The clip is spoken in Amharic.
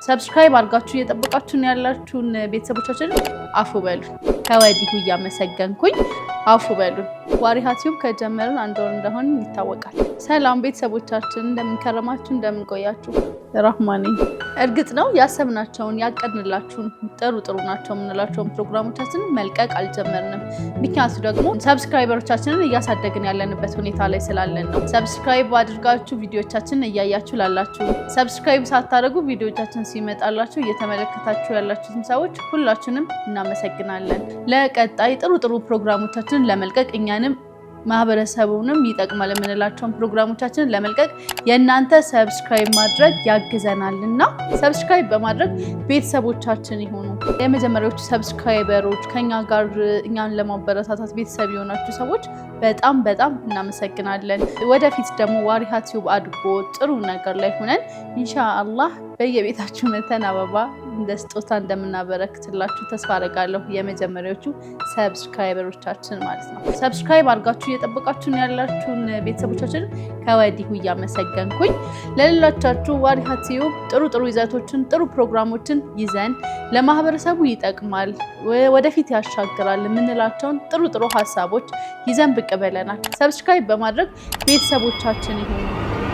ሰብስክራይብ አድርጋችሁ እየጠበቃችሁን ያላችሁን ቤተሰቦቻችን አፉ በሉ ከወዲሁ እያመሰገንኩኝ አፉ በሉ። ዋሪሃ ቲዩብ ከጀመርን አንድ ወር እንደሆነ ይታወቃል። ሰላም ቤተሰቦቻችን እንደምን ከረማችሁ እንደምን ቆያችሁ? ረህማን እርግጥ ነው ያሰብናቸውን ያቀድንላችሁን ጥሩ ናቸው የምንላቸውን ፕሮግራሞቻችን መልቀቅ አልጀመርንም። ምክንያቱ ደግሞ ሰብስክራይበሮቻችንን እያሳደግን ያለንበት ሁኔታ ላይ ስላለን ነው። ሰብስክራይብ አድርጋችሁ ቪዲዮቻችንን እያያችሁ ላላችሁ፣ ሰብስክራይብ ሳታደርጉ ቪዲዮቻችን ሲመጣላችሁ እየተመለከታችሁ ያላችሁትን ሰዎች ሁላችንም እናመሰግናለን። ለቀጣይ ጥሩ ፕሮግራሞቻችንን ለመልቀቅ እኛንም ማህበረሰቡንም ይጠቅማል የምንላቸውን ፕሮግራሞቻችንን ለመልቀቅ የእናንተ ሰብስክራይብ ማድረግ ያግዘናልና ሰብስክራይብ በማድረግ ቤተሰቦቻችን ይሁኑ። የመጀመሪያዎቹ ሰብስክራይበሮች ከኛ ጋር እኛን ለማበረታታት ቤተሰብ የሆናችሁ ሰዎች በጣም እናመሰግናለን። ወደፊት ደግሞ ዋሪሃ ቲዩብ አድጎ ጥሩ ነገር ላይ ሆነን ኢንሻአላህ በየቤታችሁ መተን አበባ እንደ ስጦታ እንደምናበረክትላችሁ ተስፋ አደርጋለሁ። የመጀመሪያዎቹ ሰብስክራይበሮቻችን ማለት ነው። ሰብስክራይብ አድርጋችሁ እየጠበቃችሁን ያላችሁን ቤተሰቦቻችን ከወዲሁ እያመሰገንኩኝ ለሌሎቻችሁ ዋሪሃ ቲዩብ ጥሩ ይዘቶችን ጥሩ ፕሮግራሞችን ይዘን ለማህበረሰቡ ይጠቅማል ወደፊት ያሻግራል የምንላቸውን ጥሩ ሀሳቦች ይዘን ብቅ ብለናል። ሰብስክራይብ በማድረግ ቤተሰቦቻችን ይሁኑ።